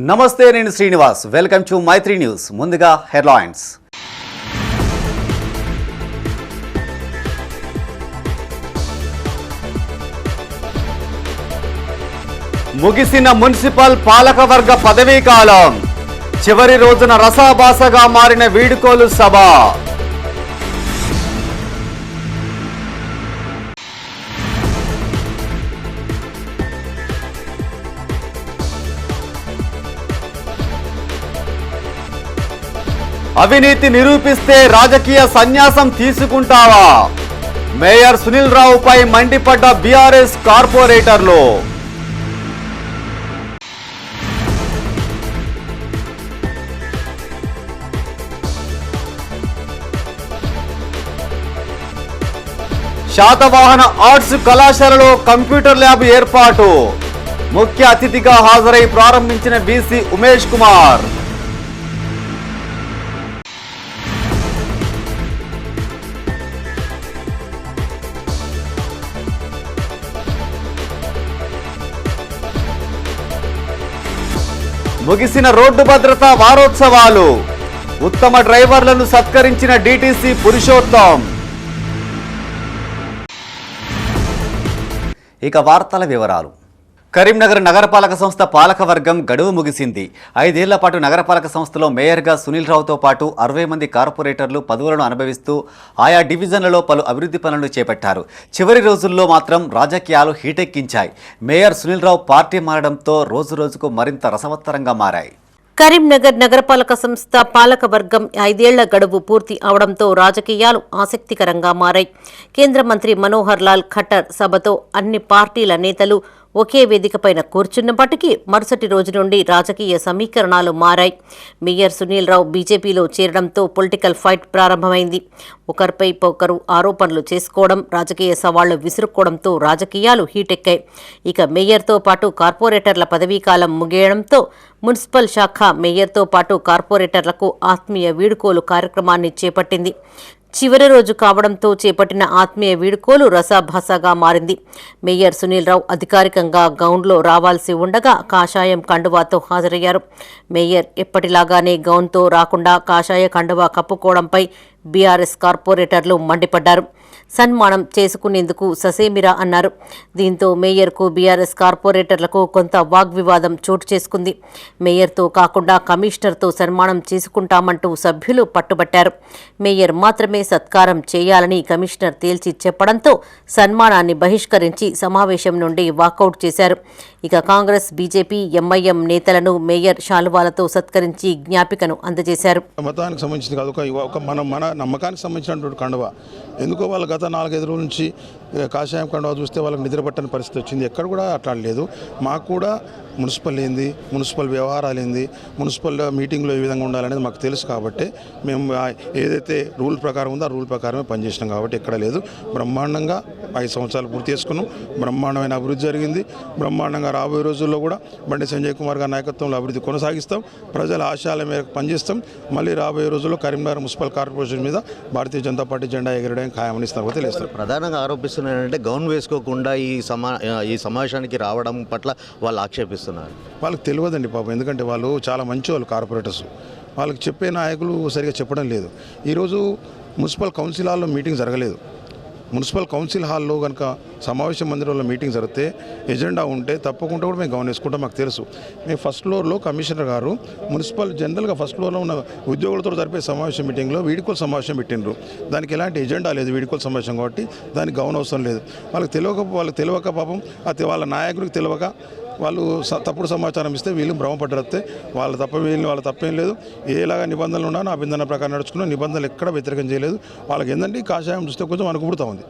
నమస్తే, నేను Srinivas. Welcome to Maitri news. ముందుగా హెడ్లైన్స్. ముగిసిన మున్సిపల్ పాలకవర్గ పదవీ కాలం, చివరి రోజున రసాభాసగా మారిన వీడుకోలు సభ. అవినీతి నిరూపిస్తే రాజకీయ సన్యాసం తీసుకుంటావా? మేయర్ సునీల్ రావుపై మండిపడ్డ బీఆర్ఎస్ కార్పొరేటర్లు. శాతవాహన ఆర్ట్స్ కళాశాలలో కంప్యూటర్ ల్యాబ్ ఏర్పాటు, ముఖ్య అతిథిగా హాజరై ప్రారంభించిన బీసీ ఉమేష్ కుమార్. ముగిసిన రోడ్డు భద్రతా వారోత్సవాలు, ఉత్తమ డ్రైవర్లను సత్కరించిన డీటీసీ పురుషోత్తం. ఇక వార్తల వివరాలు. కరీంనగర్ నగరపాలక సంస్థ పాలకవర్గం గడువు ముగిసింది. 5 ఏళ్ల పాటు నగరపాలక సంస్థలో మేయర్గా సునీల్ రావుతో పాటు 60 మంది కార్పొరేటర్లు పదవులను అనుభవిస్తూ ఆయా డివిజన్లలో పలు అభివృద్ధి పనులు చేపట్టారు. చివరి రోజుల్లో మాత్రం రాజకీయాలు హీటెక్కించాయి. మేయర్ సునీల్ రావు పార్టీ మారడంతో రోజురోజుకు మరింత రసవత్తరంగా మారాయి. కరీంనగర్ నగరపాలక సంస్థ పాలకవర్గం 5 ఏళ్ల గడువు పూర్తి అవడంతో రాజకీయాలు ఆసక్తికరంగా మారాయి. కేంద్ర మంత్రి మనోహర్ లాల్ ఖట్టర్ సభతో అన్ని పార్టీల నేతలు ఒకే వేదికపైన కూర్చున్నప్పటికీ మరుసటి రోజు నుండి రాజకీయ సమీకరణాలు మారాయి. మేయర్ సునీల్ రావు బీజేపీలో చేరడంతో పొలిటికల్ ఫైట్ ప్రారంభమైంది. ఒకరిపై ఒకరు ఆరోపణలు చేసుకోవడం, రాజకీయ సవాళ్లు విసురుకోవడంతో రాజకీయాలు హీటెక్కాయి. ఇక మేయర్తో పాటు కార్పొరేటర్ల పదవీకాలం ముగియడంతో మున్సిపల్ శాఖ మేయర్తో పాటు కార్పొరేటర్లకు ఆత్మీయ వీడుకోలు కార్యక్రమాన్ని చేపట్టింది. చివరి రోజు కావడంతో చేపట్టిన ఆత్మీయ వీడుకోలు రసాభాసగా మారింది. మేయర్ సునీల్ రావు అధికారికంగా గౌన్లో రావాల్సి ఉండగా కాషాయం కండువాతో హాజరయ్యారు. మేయర్ ఎప్పటిలాగానే గౌన్తో రాకుండా కాషాయ కండువా కప్పుకోవడంపై బీఆర్ఎస్ కార్పొరేటర్లు మండిపడ్డారు. సన్మానం చేసుకునేందుకు ససేమిరా అన్నారు. దీంతో మేయర్కు బీఆర్ఎస్ కార్పొరేటర్లకు కొంత వాగ్వివాదం చోటు చేసుకుంది. మేయర్తో కాకుండా కమిషనర్తో సన్మానం చేసుకుంటామంటూ సభ్యులు పట్టుబట్టారు. మేయర్ మాత్రమే సత్కారం చేయాలని కమిషనర్ తేల్చి చెప్పడంతో సన్మానాన్ని బహిష్కరించి సమావేశం నుండి వాకౌట్ చేశారు. ఇక కాంగ్రెస్, బీజేపీ, ఎంఐఎం నేతలను మేయర్ శాలువాలతో సత్కరించి జ్ఞాపికను అందజేశారు. మతానికి సంబంధించింది కాదు, మన నమ్మకానికి సంబంధించినటువంటి కండువ. ఎందుకో వాళ్ళు గత 4-5 రోజుల నుంచి కాషాయం కండువ చూస్తే వాళ్ళకి నిద్ర పట్టని పరిస్థితి వచ్చింది. ఎక్కడ కూడా అట్లా లేదు. మాకు కూడా మున్సిపల్ ఏంది, మున్సిపల్ వ్యవహారాలు ఏంది, మున్సిపల్ మీటింగ్లో ఏ విధంగా ఉండాలనేది మాకు తెలుసు. కాబట్టి మేము ఏదైతే రూల్ ప్రకారం ఉందో ఆ రూల్ ప్రకారమే పనిచేసినాం. కాబట్టి ఎక్కడ లేదు. బ్రహ్మాండంగా 5 సంవత్సరాలు పూర్తి చేసుకున్నాం. బ్రహ్మాండమైన అభివృద్ధి జరిగింది. బ్రహ్మాండంగా రాబోయే రోజుల్లో కూడా బండి సంజయ్ కుమార్ గారి నాయకత్వంలో అభివృద్ధి కొనసాగిస్తాం. ప్రజల ఆశయాల మేరకు పనిచేస్తాం. మళ్ళీ రాబోయే రోజుల్లో కరీంనగర్ మున్సిపల్ కార్పొరేషన్ మీద భారతీయ జనతా పార్టీ జెండా ఎగరడానికి ఖాయమని ఇస్తారో తెలియస్తారు. ప్రధానంగా ఆరోపిస్తున్నారంటే గౌన్ వేసుకోకుండా ఈ సమావేశానికి రావడం పట్ల వాళ్ళు ఆక్షేపిస్తున్నారు. వాళ్ళకి తెలియదండి పాపం. ఎందుకంటే వాళ్ళు చాలా మంచి వాళ్ళు కార్పొరేటర్స్. వాళ్ళకి చెప్పే నాయకులు సరిగా చెప్పడం లేదు. ఈరోజు మున్సిపల్ కౌన్సిల్ హాల్లో మీటింగ్ జరగలేదు. మున్సిపల్ కౌన్సిల్ హాల్లో కనుక సమావేశ మందిరంలో మీటింగ్ జరిగితే ఎజెండా ఉంటే తప్పకుండా కూడా మేము గౌన్ వేసుకుంటాం. మాకు తెలుసు. మేము ఫస్ట్ ఫ్లోర్లో కమిషనర్ గారు మున్సిపల్ జనరల్గా ఫస్ట్ ఫ్లోర్లో ఉన్న ఉద్యోగులతో జరిపే సమావేశం మీటింగ్లో వీడుకోలు సమావేశం పెట్టినరు. దానికి ఎలాంటి ఎజెండా లేదు. వీడుకోలు సమావేశం కాబట్టి దానికి గౌన్ అవసరం లేదు. వాళ్ళకి తెలియక పాపం వాళ్ళ నాయకుడికి తెలియక వాళ్ళు తప్పుడు సమాచారం ఇస్తే వీళ్ళు భ్రమపడ్డతే వాళ్ళ తప్పేం లేదు. ఏలాగా నిబంధనలు ఉన్నా ఆ నిబంధన ప్రకారం నడుచుకున్న నిబంధనలు ఎక్కడ వ్యతిరేకం చేయలేదు. వాళ్ళకి ఏంటంటే కాషాయం చూస్తే కొంచెం అనుకుంటా ఉంది.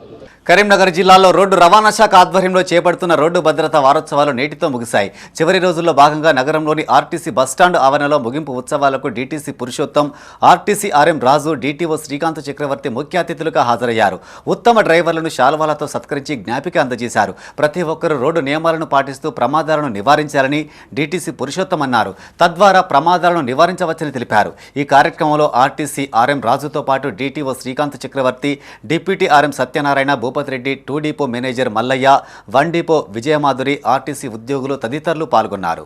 కరీంనగర్ జిల్లాలో రోడ్డు రవాణా శాఖ ఆధ్వర్యంలో చేపడుతున్న రోడ్డు భద్రతా వారోత్సవాలు నేటితో ముగిశాయి. చివరి రోజుల్లో భాగంగా నగరంలోని ఆర్టీసీ బస్టాండ్ ఆవరణలో ముగింపు ఉత్సవాలకు డీటీసీ పురుషోత్తం, ఆర్టీసీ ఆర్ఎం రాజు, డీటీఓ శ్రీకాంత్ చక్రవర్తి ముఖ్య అతిథులుగా హాజరయ్యారు. ఉత్తమ డ్రైవర్లను శాలువాలతో సత్కరించి జ్ఞాపిక అందజేశారు. ప్రతి ఒక్కరూ రోడ్డు నియమాలను పాటిస్తూ ప్రమాదాలను నివారించాలని డీటీసీ పురుషోత్తం అన్నారు. తద్వారా ప్రమాదాలను నివారించవచ్చని తెలిపారు. ఈ కార్యక్రమంలో ఆర్టీసీ ఆర్ఎం రాజుతో పాటు DTO Srikanth Chakravarthi, deputy RM Satyanarayana, Bhupathi Reddy, 2 depot manager Mallaiah, 1 depot Vijayamadhuri, RTC ఉద్యోగులు తదితరులు పాల్గొన్నారు.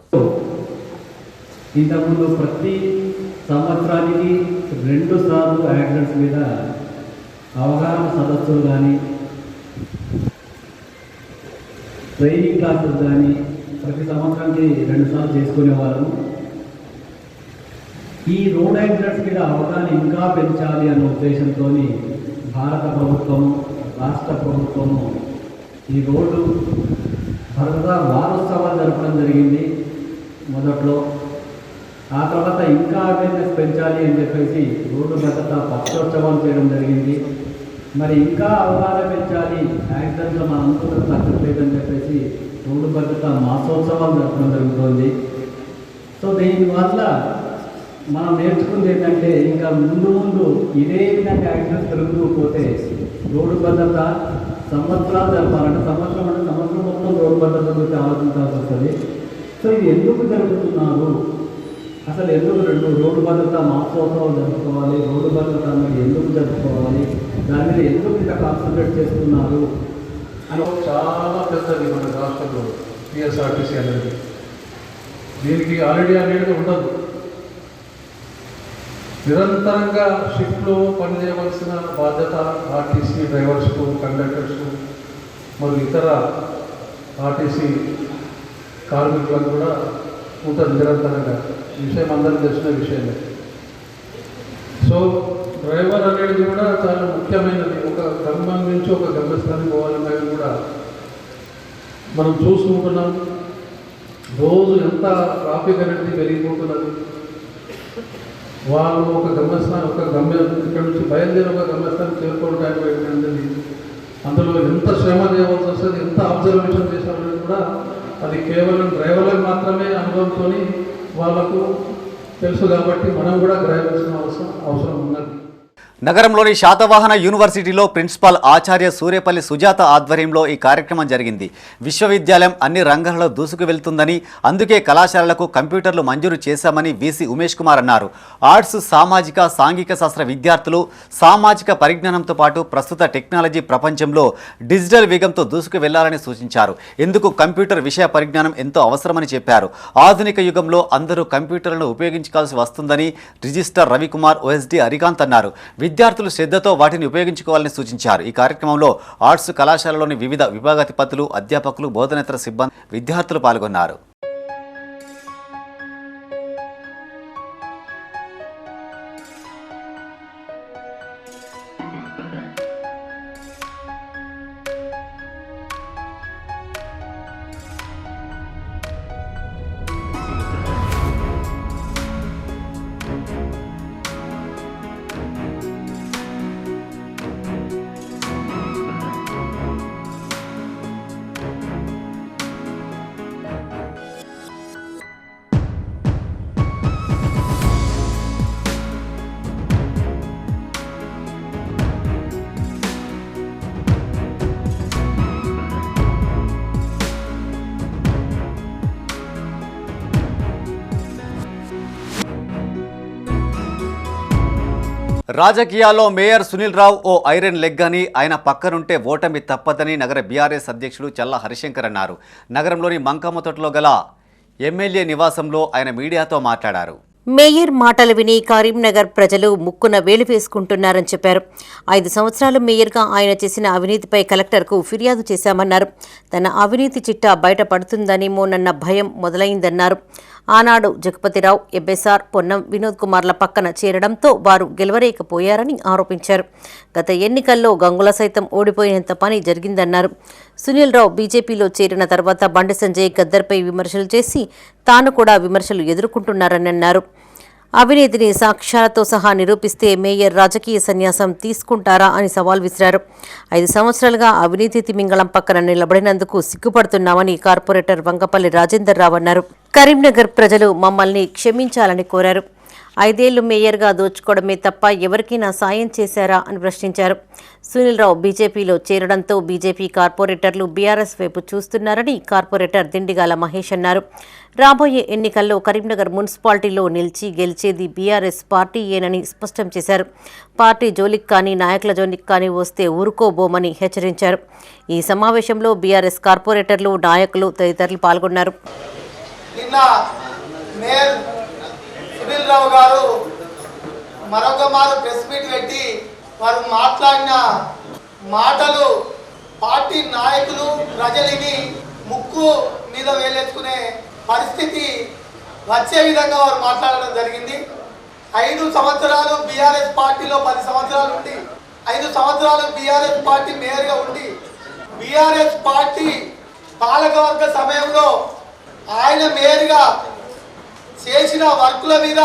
ఇంతకుముందు ప్రతి సంవత్సరానికి 2 సార్లు యాక్సిడెంట్స్ మీద అవగాహన సదస్సులు కానీ ట్రైనింగ్ క్లాసెస్ కానీ ప్రతి సంవత్సరానికి 2 సార్లు చేసుకునేవాళ్ళము. ఈ రోడ్ యాక్సిడెంట్స్ మీద అవగాహన ఇంకా పెంచాలి అనే ఉద్దేశంతో భారత ప్రభుత్వము, రాష్ట్ర ప్రభుత్వము ఈ రోడ్డు భద్రతా వారోత్సవాలు జరపడం జరిగింది మొదట్లో. ఆ తర్వాత ఇంకా అవేర్నెస్ పెంచాలి అని చెప్పేసి రోడ్డు భద్రత పక్షోత్సవాలు చేయడం జరిగింది. మరి ఇంకా అవగాహన పెంచాలి, యాక్సిడెంట్లో మన అనుకూలత తగ్గట్లేదని చెప్పేసి రోడ్డు భద్రత మాసోత్సవాలు జరపడం జరుగుతుంది. సో దీనివల్ల మనం నేర్చుకుంది ఏంటంటే ఇంకా ముందు ముందు ఇదే విధంగా యాక్సిడెంట్స్ పెరుగుతూ పోతే రోడ్డు భద్రత సంవత్సరాలు జరపాలంటే సంవత్సరం మొత్తం రోడ్డు భద్రత గురించి ఆలోచించాల్సి వస్తుంది. సో ఇది ఎందుకు జరుగుతున్నారు, అసలు ఎందుకు రోడ్డు భద్రత మాసోత్సవాలు జరుపుకోవాలి, రోడ్డు భద్రత అనేది ఎందుకు జరుపుకోవాలి, దాని మీద ఎందుకు ఇంత కాన్సన్ట్రేట్ చేస్తున్నారు అని చాలా పెద్దది మన రాష్ట్రంలో టీఎస్ఆర్టీసీ అనేది. దీనికి ఆల్రెడీ అనేది ఉండదు. నిరంతరంగా షిఫ్ట్లో పనిచేయవలసిన బాధ్యత ఆర్టీసీ డ్రైవర్స్కు, కండక్టర్స్కు మరియు ఇతర ఆర్టీసీ కార్మికులకు కూడా ఉంటుంది నిరంతరంగా. ఈ విషయం అందరికీ తెలిసిన విషయమే. సో డ్రైవర్ అనేది కూడా చాలా ముఖ్యమైనది. ఒక గమ్యం నుంచి ఒక గమ్యస్థానికి పోవాలనేది కూడా మనం చూసుకుంటున్నాం. రోజు ఎంత ట్రాఫిక్ అనేది పెరిగిపోతున్నది. వాళ్ళు ఒక గమ్యం ఇక్కడ నుంచి బయలుదేరి ఒక గమ్యస్థానం చేరుకోవడం టైం పెట్టినది. అందులో ఎంత శ్రమ చేయవలసి వస్తుంది, ఎంత అబ్జర్వేషన్ చేశారనేది కూడా అది కేవలం డ్రైవర్లకు మాత్రమే అనుభవంతో వాళ్ళకు తెలుసు. కాబట్టి మనం కూడా గ్రహించాల్సిన అవసరం ఉన్నది. నగరంలోని శాతవాహన యూనివర్సిటీలో ప్రిన్సిపాల్ ఆచార్య సూర్యపల్లి సుజాత ఆధ్వర్యంలో ఈ కార్యక్రమం జరిగింది. విశ్వవిద్యాలయం అన్ని రంగాలలో దూసుకు వెళ్తుందని, అందుకే కళాశాలలకు కంప్యూటర్లు మంజూరు చేశామని వీసీ ఉమేష్ కుమార్ అన్నారు. ఆర్ట్స్, సామాజిక, సాంఘిక శాస్త్ర విద్యార్థులు సామాజిక పరిజ్ఞానంతో పాటు ప్రస్తుత టెక్నాలజీ ప్రపంచంలో డిజిటల్ వేగంతో దూసుకు వెళ్లాలని సూచించారు. ఇందుకు కంప్యూటర్ విషయ పరిజ్ఞానం ఎంతో అవసరమని చెప్పారు. ఆధునిక యుగంలో అందరూ కంప్యూటర్లను ఉపయోగించుకోవాల్సి వస్తుందని రిజిస్ట్రార్ రవికుమార్, ఓఎస్డీ హరికాంత్ అన్నారు. విద్యార్థులు శ్రద్ధతో వాటిని ఉపయోగించుకోవాలని సూచించారు. ఈ కార్యక్రమంలో ఆర్ట్స్ కళాశాలలోని వివిధ విభాగాధిపతులు, అధ్యాపకులు, బోధనేతర సిబ్బంది, విద్యార్థులు పాల్గొన్నారు. రాజకీయాల్లో మేయర్ సునీల్ రావు ఓ ఐరన్ లెగ్ అని, ఆయన పక్కనుంటే ఓటమి తప్పదని నగర బీఆర్ఎస్ అధ్యక్షుడు చల్లా హరిశంకర్ అన్నారు. నగరంలోని మంకమ్మతోటలో గల ఎమ్మెల్యే నివాసంలో ఆయన మీడియాతో మాట్లాడారు. మేయర్ మాటలు విని కరీంనగర్ ప్రజలు ముక్కున వేలు వేసుకుంటున్నారని చెప్పారు. 5 సంవత్సరాలు మేయర్గా ఆయన చేసిన అవినీతిపై కలెక్టర్కు ఫిర్యాదు చేశామన్నారు. తన అవినీతి చిట్టా బయటపడుతుందనేమోనన్న భయం మొదలైందన్నారు. ఆనాడు జగపతిరావు, ఎంఎస్ఆర్, పొన్నం వినోద్ కుమార్ల పక్కన చేరడంతో వారు గెలవలేకపోయారని ఆరోపించారు. గత ఎన్నికల్లో గంగుల సైతం ఓడిపోయినంత పని జరిగిందన్నారు. సునీల్ రావు బీజేపీలో చేరిన తర్వాత బండి సంజయ్ గద్దర్పై విమర్శలు చేసి తాను కూడా విమర్శలు ఎదుర్కొంటున్నారని అన్నారు. అవినీతిని సాక్ష్యాలతో సహా నిరూపిస్తే మేయర్ రాజకీయ సన్యాసం తీసుకుంటారా అని సవాల్ విసిరారు. 5 సంవత్సరాలుగా అవినీతి తిమింగళం పక్కన నిలబడినందుకు సిగ్గుపడుతున్నామని కార్పొరేటర్ వంగపల్లి రాజేందర్ రావు అన్నారు. కరీంనగర్ ప్రజలు మమ్మల్ని క్షమించాలని కోరారు. 5 ఏళ్లు మేయర్గా దోచుకోవడమే తప్ప ఎవరికైనా సాయం చేశారా అని ప్రశ్నించారు. సునీల్ రావు బీజేపీలో చేరడంతో బీజేపీ కార్పొరేటర్లు బీఆర్ఎస్ వైపు చూస్తున్నారని కార్పొరేటర్ దిండిగాల మహేష్ అన్నారు. రాబోయే ఎన్నికల్లో కరీంనగర్ మున్సిపాలిటీలో నిలిచి గెలిచేది బీఆర్ఎస్ పార్టీయేనని స్పష్టం చేశారు. పార్టీ జోలికి కానీ నాయకుల జోలికి కానీ వస్తే ఊరుకోబోమని హెచ్చరించారు. ఈ సమావేశంలో బీఆర్ఎస్ కార్పొరేటర్లు, నాయకులు తదితరులు పాల్గొన్నారు. సునీల్ రావు గారు మరొక మారు ప్రెస్ మీట్ పెట్టి వారు మాట్లాడిన మాటలు పార్టీ నాయకులు ప్రజలని ముక్కు మీద వేలేసుకునే పరిస్థితి వచ్చే విధంగా వారు మాట్లాడడం జరిగింది. 5 సంవత్సరాలు బీఆర్ఎస్ పార్టీలో 10 సంవత్సరాలు ఉండి 5 సంవత్సరాలు బీఆర్ఎస్ పార్టీ మేయర్గా ఉండి బీఆర్ఎస్ పార్టీ పాలకవర్గ సమయంలో ఆయన మేయర్గా చేసిన వర్కుల మీద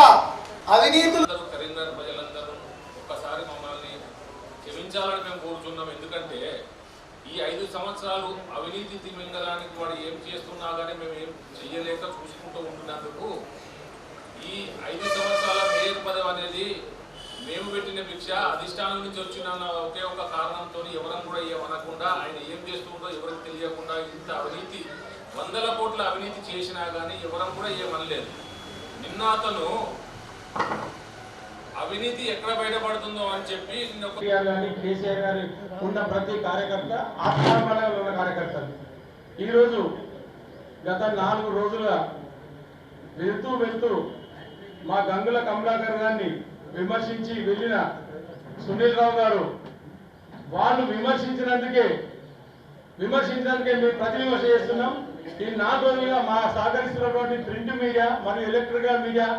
అవినీతులు కరీంనగర్ ప్రజలందరూ ఒకసారి మమ్మల్ని క్షమించాలని మేము కోరుచున్నాం. ఎందుకంటే ఈ 5 సంవత్సరాలు అవినీతి తిమింగడానికి వాడు ఏం చేస్తున్నా కానీ మేము ఏం చెయ్యలేక చూసుకుంటూ ఉంటున్నందుకు ఈ 5 సంవత్సరాల మేయర్ పదవి అనేది మేము పెట్టిన భిక్ష అధిష్టానం నుంచి వచ్చిన ఒకే ఒక కారణంతో ఎవరం కూడా ఏమనకుండా ఆయన ఏం చేస్తుందో ఎవరికి తెలియకుండా ఇంత అవినీతి 100 కోట్ల అవినీతి చేసినా కానీ ఎవరం కూడా ఏమనలేదు. నిన్న అతను అవినీతి ఎక్కడ బయటపడుతుందో అని చెప్పి కేసీఆర్ గారి ఉన్న ప్రతి కార్యకర్త ఆత్మబలంలో ఉన్న కార్యకర్తలు ఈరోజు గత 4 రోజులుగా వెళ్తూ మా గంగుల కమలాకర్ గారిని విమర్శించి వెళ్ళిన సునీల్ రావు గారు వాళ్ళు విమర్శించినందుకే మేము ప్రతి విమర్శ చేస్తున్నాం. ఈ 4 రోజులుగా మా సహకరిస్తున్నటువంటి ప్రింట్ మీడియా మరియు ఎలక్ట్రికల్ మీడియా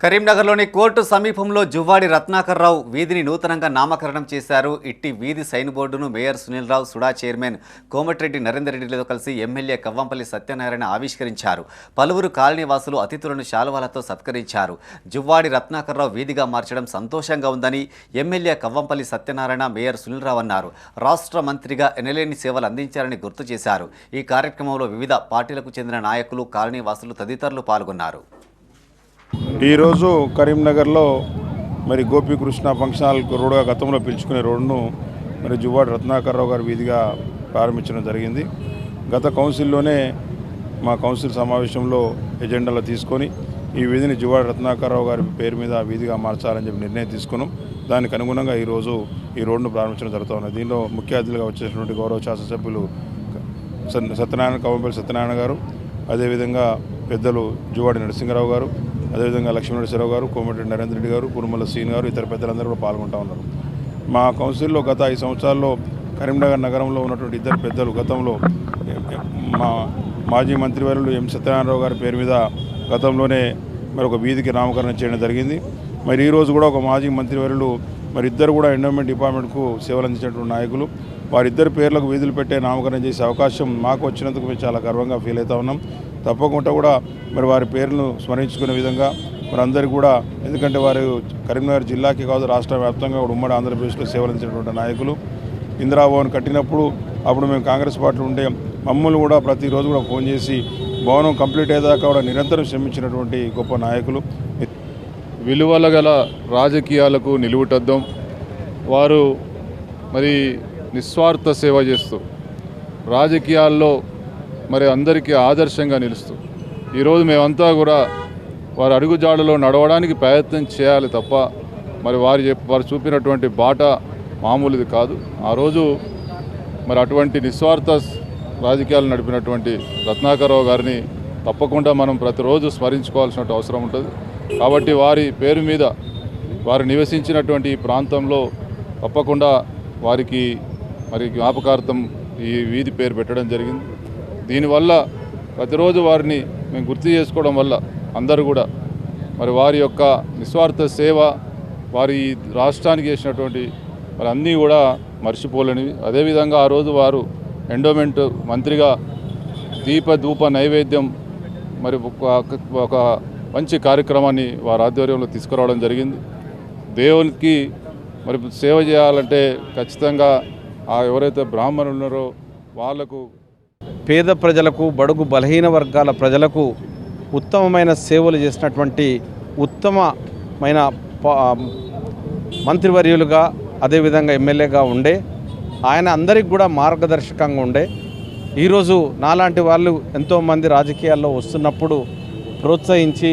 కరీంనగర్లోని కోర్టు సమీపంలో జువ్వాడి రత్నాకర్రావు వీధిని నూతనంగా నామకరణం చేశారు. ఇట్టి వీధి సైన్ బోర్డును మేయర్ సునీల్ రావు, సుడా చైర్మన్ కోమటిరెడ్డి నరేందర్ రెడ్డిలతో కలిసి ఎమ్మెల్యే కవ్వంపల్లి సత్యనారాయణ ఆవిష్కరించారు. పలువురు కాలనీవాసులు అతిథులను శాలువాలతో సత్కరించారు. జువ్వాడి రత్నాకర్రావు వీధిగా మార్చడం సంతోషంగా ఉందని ఎమ్మెల్యే కవ్వంపల్లి సత్యనారాయణ, మేయర్ సునీల్ రావు అన్నారు. రాష్ట్ర మంత్రిగా ఎనలేని సేవలు అందించారని గుర్తు చేశారు. ఈ కార్యక్రమంలో వివిధ పార్టీలకు చెందిన నాయకులు, కాలనీవాసులు తదితరులు పాల్గొన్నారు. ఈరోజు కరీంనగర్లో మరి గోపీకృష్ణ ఫంక్షన్ హాల్ రోడ్డుగా గతంలో పిలుచుకునే రోడ్డును మరి జువ్వాడి రత్నాకర్రావు గారి వీధిగా ప్రారంభించడం జరిగింది. గత కౌన్సిల్లోనే మా కౌన్సిల్ సమావేశంలో ఎజెండాలో తీసుకొని ఈ వీధిని జువ్వాడి రత్నాకర్రావు గారి పేరు మీద వీధిగా మార్చాలని చెప్పి నిర్ణయం తీసుకున్నాం. దానికి అనుగుణంగా ఈరోజు ఈ రోడ్డును ప్రారంభించడం జరుగుతుంది. దీనిలో ముఖ్య అతిథులుగా వచ్చేసినటువంటి గౌరవ శాసనసభ్యులు సత్యనారాయణ, కవ్వంపల్లి సత్యనారాయణ గారు, అదేవిధంగా పెద్దలు జువ్వాడి నరసింహారావు గారు, అదేవిధంగా లక్ష్మీనరసింహరావు గారు, కోమటిరెడ్డి నరేందర్ రెడ్డి గారు, కురుమల సీన్ గారు, ఇతర పెద్దలందరూ కూడా పాల్గొంటూ ఉన్నారు. మా కౌన్సిల్లో గత 5 సంవత్సరాల్లో కరీంనగర్ నగరంలో ఉన్నటువంటి ఇద్దరు పెద్దలు గతంలో మా మాజీ మంత్రివర్యులు ఎం సత్యనారాయణరావు గారి పేరు మీద గతంలోనే మరి ఒక వీధికి నామకరణం చేయడం జరిగింది. మరి ఈరోజు కూడా ఒక మాజీ మంత్రివర్యులు మరి ఇద్దరు కూడా ఎండోమెంట్ డిపార్ట్మెంట్కు సేవలు అందించినటువంటి నాయకులు, వారిద్దరి పేర్లకు వీధులు పెట్టే నామకరణం చేసే అవకాశం మాకు వచ్చినందుకు మేము చాలా గర్వంగా ఫీల్ అవుతా ఉన్నాం. తప్పకుండా కూడా మరి వారి పేర్లను స్మరించుకునే విధంగా మరి అందరికీ కూడా, ఎందుకంటే వారు కరీంనగర్ జిల్లాకి కాదు రాష్ట్ర వ్యాప్తంగా కూడా ఉమ్మడి ఆంధ్రప్రదేశ్లో సేవలు అందించినటువంటి నాయకులు. ఇందిరాభవన్ కట్టినప్పుడు అప్పుడు మేము కాంగ్రెస్ పార్టీలో ఉండే మమ్మల్ని కూడా ప్రతిరోజు కూడా ఫోన్ చేసి భవనం కంప్లీట్ అయ్యేదాకా కూడా నిరంతరం శ్రమించినటువంటి గొప్ప నాయకులు. విలువల గల రాజకీయాలకు నిలువుటద్దాం. వారు మరి నిస్వార్థ సేవ చేస్తూ రాజకీయాల్లో మరి అందరికీ ఆదర్శంగా నిలుస్తూ ఈరోజు మేమంతా కూడా వారి అడుగుజాడలో నడవడానికి ప్రయత్నం చేయాలి తప్ప మరి వారు చూపినటువంటి బాట మామూలుది కాదు. ఆ రోజు మరి అటువంటి నిస్వార్థ రాజకీయాలు నడిపినటువంటి రత్నాకర్రావు గారిని తప్పకుండా మనం ప్రతిరోజు స్మరించుకోవాల్సిన అవసరం ఉంటుంది. కాబట్టి వారి పేరు మీద వారు నివసించినటువంటి ఈ ప్రాంతంలో తప్పకుండా వారికి మరి జ్ఞాపకార్థం ఈ వీధి పేరు పెట్టడం జరిగింది. దీనివల్ల ప్రతిరోజు వారిని మేము గుర్తు చేసుకోవడం వల్ల అందరూ కూడా మరి వారి యొక్క నిస్వార్థ సేవ, వారి రాష్ట్రానికి చేసినటువంటి మరి అన్నీ కూడా మర్చిపోలేనివి. అదేవిధంగా ఆ రోజు వారు ఎండోమెంట్ మంత్రిగా ధూప నైవేద్యం మరి ఒక మంచి కార్యక్రమాన్ని వారి ఆధ్వర్యంలో తీసుకురావడం జరిగింది. దేవునికి మరి సేవ చేయాలంటే ఖచ్చితంగా ఎవరైతే బ్రాహ్మణులు ఉన్నారో వాళ్లకు, పేద ప్రజలకు, బడుగు బలహీన వర్గాల ప్రజలకు ఉత్తమమైన సేవలు చేసినటువంటి ఉత్తమమైన మంత్రివర్యులుగా, అదేవిధంగా ఎమ్మెల్యేగా ఉండే ఆయన అందరికి కూడా మార్గదర్శకంగా ఉండే. ఈరోజు నాలాంటి వాళ్ళు ఎంతోమంది రాజకీయాల్లో వస్తున్నప్పుడు ప్రోత్సహించి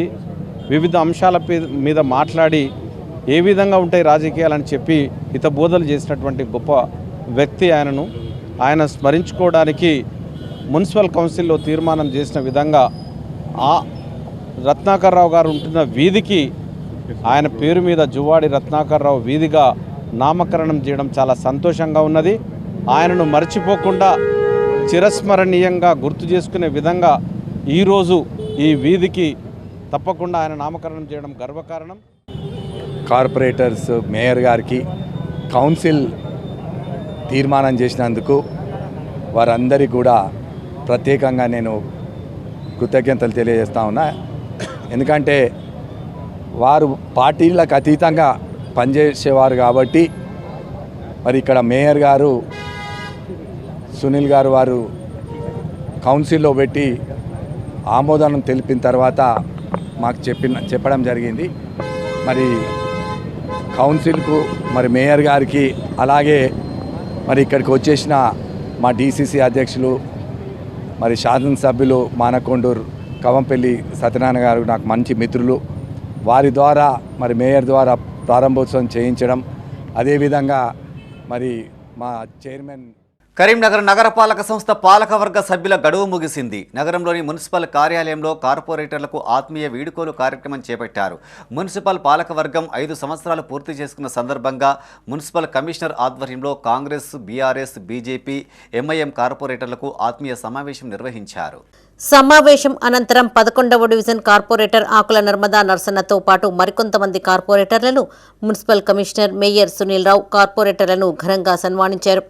వివిధ అంశాల మీద మాట్లాడి ఏ విధంగా ఉంటాయి రాజకీయాలని చెప్పి హితబోధలు చేసినటువంటి గొప్ప వ్యక్తి ఆయనను. ఆయన స్మరించుకోవడానికి మున్సిపల్ కౌన్సిల్లో తీర్మానం చేసిన విధంగా రత్నాకర్ రావు గారు ఉంటున్న వీధికి ఆయన పేరు మీద జువ్వాడి రత్నాకర్ రావు వీధిగా నామకరణం చేయడం చాలా సంతోషంగా ఉన్నది. ఆయనను మర్చిపోకుండా చిరస్మరణీయంగా గుర్తు చేసుకునే విధంగా ఈరోజు ఈ వీధికి తప్పకుండా ఆయన నామకరణం చేయడం గర్వకారణం. కార్పొరేటర్స్ మేయర్ గారికి కౌన్సిల్ తీర్మానం చేసినందుకు వారందరికీ కూడా ప్రత్యేకంగా నేను కృతజ్ఞతలు తెలియజేస్తా ఉన్నా. ఎందుకంటే వారు పార్టీలకు అతీతంగా పనిచేసేవారు కాబట్టి మరి ఇక్కడ మేయర్ గారు సునీల్ గారు వారు కౌన్సిల్లో పెట్టి ఆమోదం తెలిపిన తర్వాత మాకు చెప్పడం జరిగింది. మరి కౌన్సిల్కు మరి మేయర్ గారికి అలాగే మరి ఇక్కడికి వచ్చేసిన మా డీసీసీ అధ్యక్షులు మరి శాసనసభ్యులు మానకొండూరు కవంపల్లి సత్యనారాయణ గారు నాకు మంచి మిత్రులు. వారి ద్వారా మరి మేయర్ ద్వారా ప్రారంభోత్సవం చేయించడం, అదేవిధంగా మరి మా చైర్మన్ కరీంనగర్ నగరపాలక సంస్థ పాలకవర్గ సభ్యుల గడువు ముగిసింది. నగరంలోని మున్సిపల్ కార్యాలయంలో కార్పొరేటర్లకు ఆత్మీయ వీడుకోలు కార్యక్రమం చేపట్టారు. మున్సిపల్ పాలకవర్గం 5 సంవత్సరాలు పూర్తి చేసుకున్న సందర్భంగా మున్సిపల్ కమిషనర్ ఆధ్వర్యంలో కాంగ్రెస్, బీఆర్ఎస్, బీజేపీ, ఎంఐఎం కార్పొరేటర్లకు ఆత్మీయ సమావేశం నిర్వహించారు. సమావేశం అనంతరం 11వ డివిజన్ కార్పొరేటర్ ఆకుల నర్మదా నర్సన్నతో పాటు మరికొంతమంది కార్పొరేటర్లను municipal commissioner mayor Sunil Rao కార్పొరేటర్లను ఘనంగా సన్మానించారు.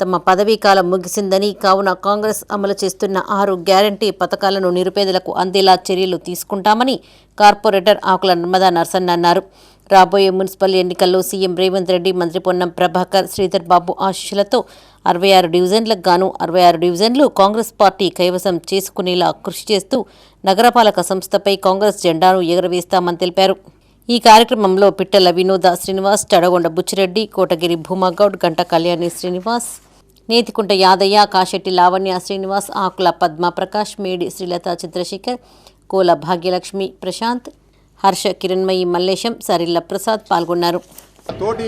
తమ పదవీకాలం ముగిసిందని, కావున కాంగ్రెస్ అమలు చేస్తున్న 6 గ్యారంటీ పథకాలను నిరుపేదలకు అందేలా చర్యలు తీసుకుంటామని కార్పొరేటర్ ఆకుల నర్మదా నర్సన్న అన్నారు. రాబోయే మున్సిపల్ ఎన్నికల్లో సీఎం రేవంత్ రెడ్డి, మంత్రి పొన్నం ప్రభాకర్, శ్రీధర్ బాబు ఆశీస్సులతో 66 డివిజన్లకు గాను 66 డివిజన్లు కాంగ్రెస్ పార్టీ కైవసం చేసుకునేలా కృషి చేస్తూ నగరపాలక సంస్థపై కాంగ్రెస్ జెండాను ఎగురవేస్తామని తెలిపారు. ఈ కార్యక్రమంలో పిట్టల వినోద శ్రీనివాస్, తడగొండ బుచ్చిరెడ్డి, కోటగిరి భూమాగౌడ్, గంట కళ్యాణి శ్రీనివాస్, నేతికుంట యాదయ్య, కాశెట్టి లావణ్య శ్రీనివాస్, ఆకుల పద్మ ప్రకాష్, మేడి శ్రీలత చంద్రశేఖర్, కోల భాగ్యలక్ష్మి ప్రశాంత్, హర్ష కిరణ్మయి మల్లేశం, సరిల్ల ప్రసాద్ పాల్గొన్నారు. తోటి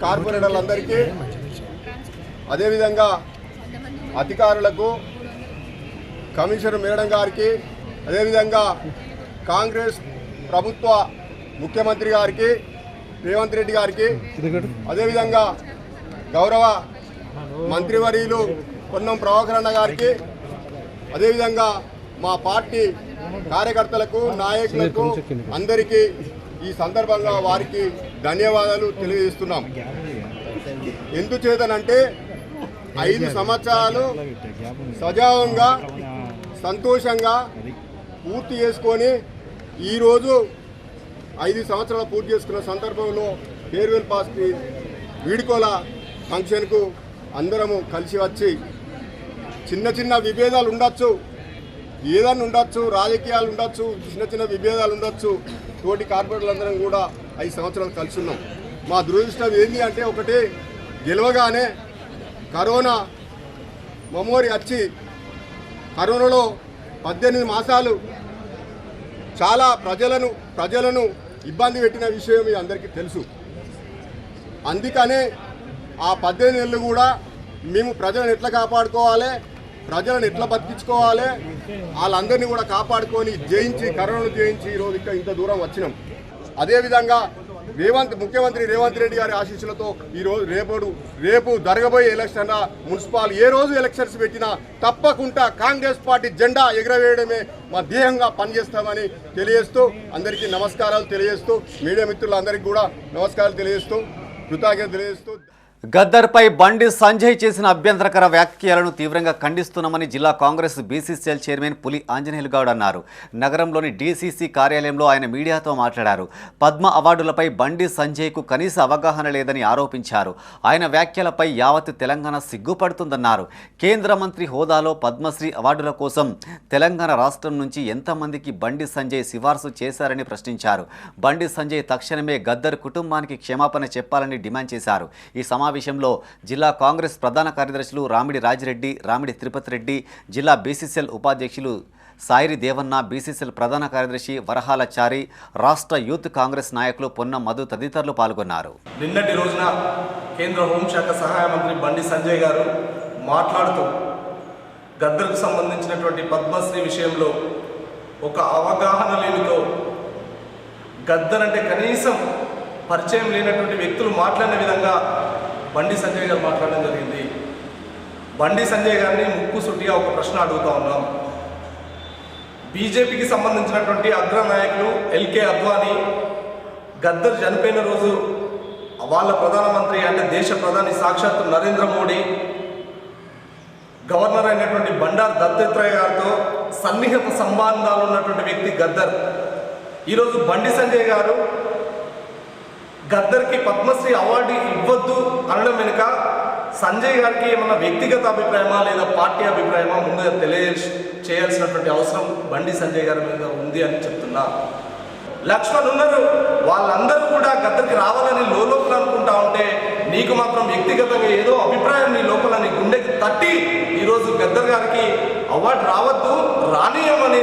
కార్పొరేటర్లందరికీ అదేవిధంగా అధికారులకు, కమిషనర్ మేడం గారికి, అదేవిధంగా కాంగ్రెస్ ప్రభుత్వ ముఖ్యమంత్రి గారికి రేవంత్ రెడ్డి గారికి, అదేవిధంగా గౌరవ మంత్రివర్యులు పొన్నం ప్రభాకర్ అన్న గారికి, అదేవిధంగా మా పార్టీ కార్యకర్తలకు, నాయకులకు అందరికీ ఈ సందర్భంగా వారికి ధన్యవాదాలు తెలియజేస్తున్నాం. ఎందుచేతనంటే 5 సంవత్సరాలు సజావుగా సంతోషంగా పూర్తి చేసుకొని ఈరోజు 5 సంవత్సరాలు పూర్తి చేసుకున్న సందర్భంలో ఫేర్వెల్ పార్టీ వీడుకోల ఫంక్షన్కు అందరము కలిసి వచ్చి చిన్న చిన్న విభేదాలు ఉండొచ్చు, ఏదన్నా ఉండొచ్చు, రాజకీయాలు ఉండొచ్చు, చిన్న చిన్న విభేదాలు ఉండొచ్చు, తోటి కార్పొరేటర్లందరం కూడా 5 సంవత్సరాలు కలిసి ఉన్నాం. మా దురదృష్టం ఏంటి అంటే ఒకటి గెలవగానే కరోనా మమోరి వచ్చి కరోనాలో 18 మాసాలు చాలా ప్రజలను ఇబ్బంది పెట్టిన విషయం మీ అందరికీ తెలుసు. అందుకనే ఆ 18 నెలలు కూడా మేము ప్రజలను ఎట్లా కాపాడుకోవాలి, ప్రజలను ఎట్లా బతికించుకోవాలి, వాళ్ళందరినీ కూడా కాపాడుకొని కరోనాను జయించి ఈరోజు ఇక్కడ ఇంత దూరం వచ్చినాం. అదేవిధంగా ముఖ్యమంత్రి రేవంత్ రెడ్డి గారి ఆశీస్సులతో ఈరోజు రేపు జరగబోయే ఎలక్షన్ మున్సిపల్ ఏ రోజు ఎలక్షన్స్ పెట్టినా తప్పకుండా కాంగ్రెస్ పార్టీ జెండా ఎగురవేయడమే మా ధ్యేయంగా పనిచేస్తామని తెలియజేస్తూ అందరికీ నమస్కారాలు తెలియజేస్తూ, మీడియా మిత్రులందరికీ కూడా నమస్కారాలు తెలియజేస్తూ, కృతజ్ఞతలు తెలియజేస్తూ. గద్దర్పై బండి సంజయ్ చేసిన అభ్యంతరకర వ్యాఖ్యలను తీవ్రంగా ఖండిస్తున్నామని జిల్లా కాంగ్రెస్ బీసీసీఎల్ చైర్మన్ పులి ఆంజనేయులు గౌడ్ అన్నారు. నగరంలోని డీసీసీ కార్యాలయంలో ఆయన మీడియాతో మాట్లాడారు. పద్మ అవార్డులపై బండి సంజయ్కు కనీస అవగాహన లేదని ఆరోపించారు. ఆయన వ్యాఖ్యలపై యావత్ తెలంగాణ సిగ్గుపడుతుందన్నారు. కేంద్ర మంత్రి హోదాలో పద్మశ్రీ అవార్డుల కోసం తెలంగాణ రాష్ట్రం నుంచి ఎంతమందికి బండి సంజయ్ సిఫార్సు చేశారని ప్రశ్నించారు. బండి సంజయ్ తక్షణమే గద్దర్ కుటుంబానికి క్షమాపణ చెప్పాలని డిమాండ్ చేశారు. ఈ సమావేశంలో జిల్లా కాంగ్రెస్ ప్రధాన కార్యదర్శులు రామిడి రాజిరెడ్డి, రామిడి తిరుపతి రెడ్డి, జిల్లా బీసీసీఎల్ ఉపాధ్యక్షులు సాయిరి దేవన్న, బీసీసీఎల్ ప్రధాన కార్యదర్శి వరహాల చారి, రాష్ట్ర యూత్ కాంగ్రెస్ నాయకులు పొన్నం మధు తదితరులు పాల్గొన్నారు. నిన్నటి రోజున కేంద్ర హోంశాఖ సహాయ మంత్రి బండి సంజయ్ గారు మాట్లాడుతూ గద్దర్కు సంబంధించినటువంటి పద్మశ్రీ విషయంలో ఒక అవగాహన లేనితో గద్దర్ అంటే కనీసం పరిచయం లేనటువంటి వ్యక్తులు మాట్లాడిన విధంగా బండి సంజయ్ గారు మాట్లాడడం జరిగింది. బండి సంజయ్ గారిని ముక్కు సుట్టిగా ఒక ప్రశ్న అడుగుతా ఉన్నాం. బీజేపీకి సంబంధించినటువంటి అగ్రనాయకులు ఎల్కే అద్వానీ గద్దర్ చనిపోయిన రోజు వాళ్ళ ప్రధానమంత్రి అంటే దేశ ప్రధాని సాక్షాత్తు నరేంద్ర మోడీ, గవర్నర్ అయినటువంటి బండారు దత్తాత్రేయ గారితో సన్నిహిత సంబంధాలు ఉన్నటువంటి వ్యక్తి గద్దర్. ఈరోజు బండి సంజయ్ గారు గద్దర్కి పద్మశ్రీ అవార్డు ఇవ్వద్దు అనడం వెనుక సంజయ్ గారికి ఏమన్నా వ్యక్తిగత అభిప్రాయమా లేదా పార్టీ అభిప్రాయమా ముందుగా చేయాల్సినటువంటి అవసరం బండి సంజయ్ గారి మీద ఉంది అని చెప్తున్నా. లక్ష్మణ్ ఉన్నారు, వాళ్ళందరూ కూడా గద్దర్కి రావాలని లోపల అనుకుంటా ఉంటే నీకు మాత్రం వ్యక్తిగతంగా ఏదో అభిప్రాయం నీ లోపల నీ గుండెకి తట్టి ఈరోజు గద్దర్ గారికి అవార్డు రావద్దు రానియమని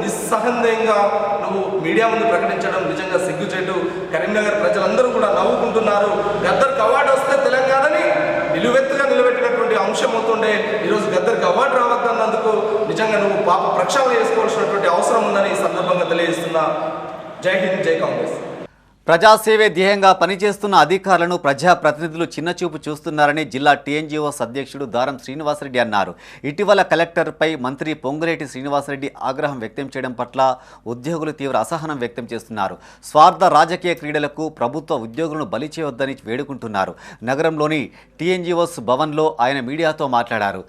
నిస్సందేహంగా నువ్వు మీడియా ముందు ప్రకటించడం నిజంగా సిగ్గుచేటు. కరీంనగర్ ప్రజలందరూ కూడా నవ్వుకుంటున్నారు. గద్దర్కి అవార్డు వస్తే తెలంగాణని నిలువెత్తుగా నిలబెట్టినటువంటి అంశం అవుతుండే ఈరోజు గద్దర్కి అవార్డు రావద్దన్నందుకు నిజంగా నువ్వు పాప ప్రక్షాళన చేసుకోవాల్సినటువంటి అవసరం ఉందని ఈ సందర్భంగా తెలియజేస్తున్నా. జై హింద్, జై కాంగ్రెస్. ప్రజాసేవే ధ్యేయంగా పనిచేస్తున్న అధికారులను ప్రజాప్రతినిధులు చిన్నచూపు చూస్తున్నారని జిల్లా టీఎన్జీఓస్ అధ్యక్షుడు దారం శ్రీనివాసరెడ్డి అన్నారు. ఇటీవల కలెక్టర్పై మంత్రి పొంగులేటి శ్రీనివాసరెడ్డి ఆగ్రహం వ్యక్తం చేయడం పట్ల ఉద్యోగులు తీవ్ర అసహనం వ్యక్తం చేస్తున్నారు. స్వార్థ రాజకీయ క్రీడలకు ప్రభుత్వ ఉద్యోగులను బలి చేయవద్దని వేడుకుంటున్నారు. నగరంలోని టీఎన్జీఓస్ భవన్లో ఆయన మీడియాతో మాట్లాడారు.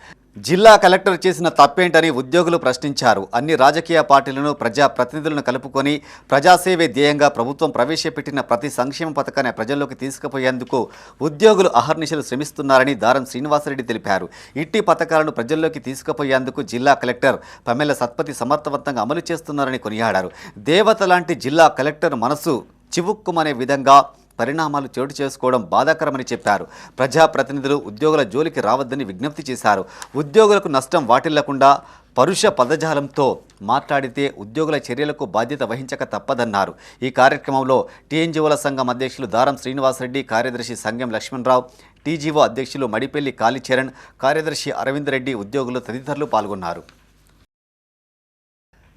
జిల్లా కలెక్టర్ చేసిన తప్పేంటని ఉద్యోగులు ప్రశ్నించారు. అన్ని రాజకీయ పార్టీలను ప్రజాప్రతినిధులను కలుపుకొని ప్రజాసేవే ధ్యేయంగా ప్రభుత్వం ప్రవేశపెట్టిన ప్రతి సంక్షేమ పథకాన్ని ప్రజల్లోకి తీసుకుపోయేందుకు ఉద్యోగులు అహర్నిశలు శ్రమిస్తున్నారని దారం శ్రీనివాసరెడ్డి తెలిపారు. ఇట్టి పథకాలను ప్రజల్లోకి తీసుకుపోయేందుకు జిల్లా కలెక్టర్ పమెల సత్పతి సమర్థవంతంగా అమలు చేస్తున్నారని కొనియాడారు. దేవత లాంటి జిల్లా కలెక్టర్ మనసు చివుక్కుమనే విధంగా పరిణామాలు చోటు చేసుకోవడం బాధాకరమని చెప్పారు. ప్రజాప్రతినిధులు ఉద్యోగుల జోలికి రావద్దని విజ్ఞప్తి చేశారు. ఉద్యోగులకు నష్టం వాటిల్లకుండా పరుష పదజాలంతో మాట్లాడితే ఉద్యోగుల చర్యలకు బాధ్యత వహించక తప్పదన్నారు. ఈ కార్యక్రమంలో టీఎన్జీఓల సంఘం అధ్యక్షులు దారం శ్రీనివాసరెడ్డి, కార్యదర్శి సంగం లక్ష్మణరావు, టీజీఓ అధ్యక్షులు మడిపెల్లి కాళీచరణ్, కార్యదర్శి అరవింద్ రెడ్డి, ఉద్యోగులు తదితరులు పాల్గొన్నారు.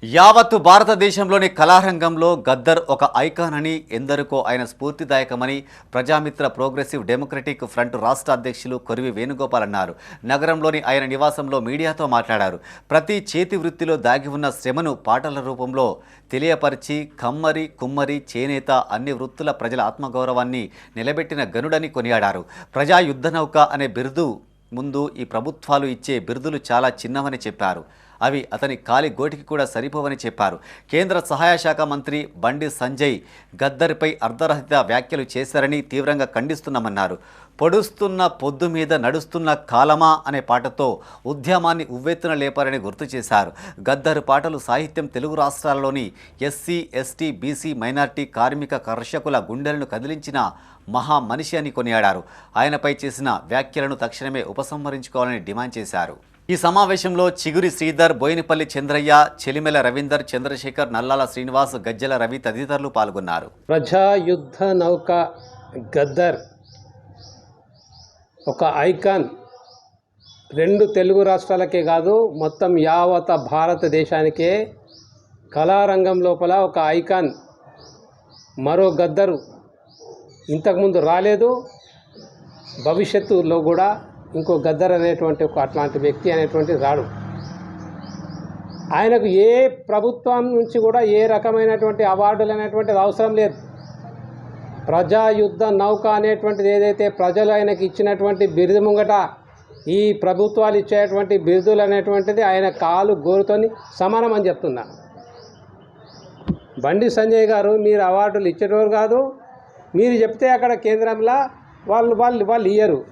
యావత్తు భారతదేశంలోని కళారంగంలో గద్దర్ ఒక ఐకాన్ అని, ఎందరికో ఆయన స్ఫూర్తిదాయకమని ప్రజామిత్ర ప్రోగ్రెసివ్ డెమోక్రటిక్ ఫ్రంట్ రాష్ట్ర అధ్యక్షులు కొరివి వేణుగోపాల్ అన్నారు. నగరంలోని ఆయన నివాసంలో మీడియాతో మాట్లాడారు. ప్రతి చేతి వృత్తిలో దాగి ఉన్న శ్రమను పాటల రూపంలో తెలియపరిచి కమ్మరి, కుమ్మరి, చేనేత అన్ని వృత్తుల ప్రజల ఆత్మగౌరవాన్ని నిలబెట్టిన గనుడని కొనియాడారు. ప్రజా యుద్ధ నౌక అనే బిరుదు ముందు ఈ ప్రభుత్వాలు ఇచ్చే బిరుదులు చాలా చిన్నవని చెప్పారు. అవి అతని కాలి గోటికి కూడా సరిపోవని చెప్పారు. కేంద్ర సహాయ శాఖ మంత్రి బండి సంజయ్ గద్దర్పై అర్ధరహిత వ్యాఖ్యలు చేశారని తీవ్రంగా ఖండిస్తున్నామన్నారు. పొడుస్తున్న పొద్దు మీద నడుస్తున్న కాలమా అనే పాటతో ఉద్యమాన్ని ఉవ్వెత్తున లేపారని గుర్తు చేశారు. గద్దర్ పాటలు సాహిత్యం తెలుగు రాష్ట్రాల్లోని ఎస్సీ, ఎస్టీ, బీసీ, మైనార్టీ, కార్మిక, కర్షకుల గుండెలను కదిలించిన మహా మనిషి అని కొనియాడారు. ఆయనపై చేసిన వ్యాఖ్యలను తక్షణమే ఉపసంహరించుకోవాలని డిమాండ్ చేశారు. ఈ సమావేశంలో చిగురి శ్రీధర్, బోయినపల్లి చంద్రయ్య, చెలిమెల రవీందర్, చంద్రశేఖర్, నల్లాల శ్రీనివాస్, గజ్జల రవి తదితరులు పాల్గొన్నారు. ప్రజాయుద్ధ నౌక గద్దర్ ఒక ఐకాన్. రెండు తెలుగు రాష్ట్రాలకే కాదు, మొత్తం యావత భారతదేశానికే కళారంగం లోపల ఒక ఐకాన్. మరో గద్దరు ఇంతకుముందు రాలేదు, భవిష్యత్తులో కూడా ఇంకో గద్దర్ అనేటువంటి ఒక అట్లాంటి వ్యక్తి అనేటువంటి రాడు. ఆయనకు ఏ ప్రభుత్వం నుంచి కూడా ఏ రకమైనటువంటి అవార్డులు అనేటువంటిది అవసరం లేదు. ప్రజాయుద్ధ నౌక అనేటువంటిది ఏదైతే ప్రజలు ఆయనకి ఇచ్చినటువంటి బిరుదు ముంగట ఈ ప్రభుత్వాలు ఇచ్చేటువంటి బిరుదులు అనేటువంటిది ఆయన కాలు గోరుతోని సమానం అని చెప్తున్నా. బండి సంజయ్ గారు మీరు అవార్డులు ఇచ్చేటోరు కాదు. మీరు చెప్తే అక్కడ కేంద్రంలో వాళ్ళు ఇయ్యరు.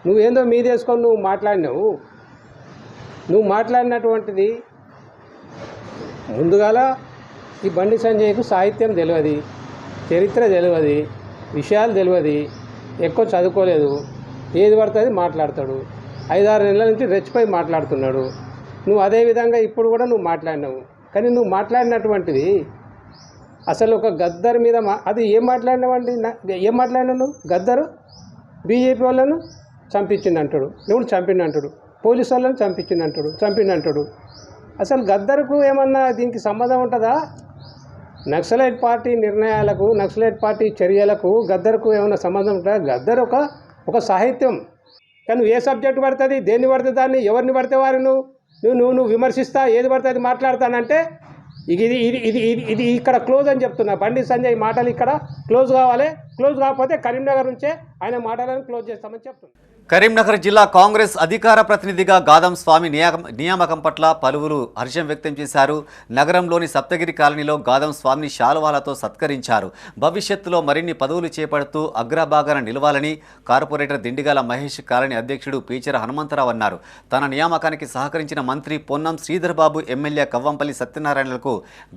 నువ్వేందో మీదేసుకొని నువ్వు మాట్లాడినావు. నువ్వు మాట్లాడినటువంటిది ముందుగాల ఈ బండి సంజయ్కు సాహిత్యం తెలియదు, చరిత్ర తెలియదు, విషయాలు తెలియదు, ఎక్కువ చదువుకోలేదు, ఏది పడుతుంది మాట్లాడతాడు. 5-6 నెలల నుంచి రెచ్చిపోయి మాట్లాడుతున్నాడు. నువ్వు అదేవిధంగా ఇప్పుడు కూడా నువ్వు మాట్లాడినావు. కానీ నువ్వు మాట్లాడినటువంటిది అసలు ఒక గద్దర్ మీద అది ఏం మాట్లాడినావండి? ఏం మాట్లాడినావు నువ్వు? గద్దరు బీజేపీ వాళ్ళను చంపించిందంటాడు, ఎవడు చంపిండంటాడు, పోలీసు వాళ్ళని చంపించిందంటాడు. అసలు గద్దరుకు ఏమన్నా దీనికి సంబంధం ఉంటుందా? నక్సలైట్ పార్టీ నిర్ణయాలకు, నక్సలైట్ పార్టీ చర్యలకు గద్దర్కు ఏమైనా సంబంధం ఉంటుందా? గద్దర్ ఒక సాహిత్యం. కానీ నువ్వు ఏ సబ్జెక్ట్ పడుతుంది, దేన్ని పడుతుంది, దాన్ని ఎవరిని పడితే వారు నువ్వు విమర్శిస్తా, ఏది పడితే అది మాట్లాడతానంటే ఇది ఇది ఇది ఇది ఇది ఇక్కడ క్లోజ్ అని చెప్తున్నా. బండి సంజయ్ మాటలు ఇక్కడ క్లోజ్ కావాలి. క్లోజ్ కాకపోతే కరీంనగర్ నుంచే ఆయన మాటలను క్లోజ్ చేస్తామని చెప్తున్నా. కరీంనగర్ జిల్లా కాంగ్రెస్ అధికార ప్రతినిధిగా గాదం స్వామి నియామకం పట్ల పలువురు హర్షం వ్యక్తం చేశారు. నగరంలోని సప్తగిరి కాలనీలో గాదం స్వామిని శాలువాలతో సత్కరించారు. భవిష్యత్తులో మరిన్ని పదవులు చేపడుతూ అగ్రభాగాన నిలవాలని కార్పొరేటర్ దిండిగాల మహేష్ కాలనీ అధ్యక్షుడు పీచర హనుమంతరావు అన్నారు. తన నియామకానికి సహకరించిన మంత్రి పొన్నం శ్రీధర్ బాబు, ఎమ్మెల్యే కవ్వంపల్లి సత్యనారాయణలకు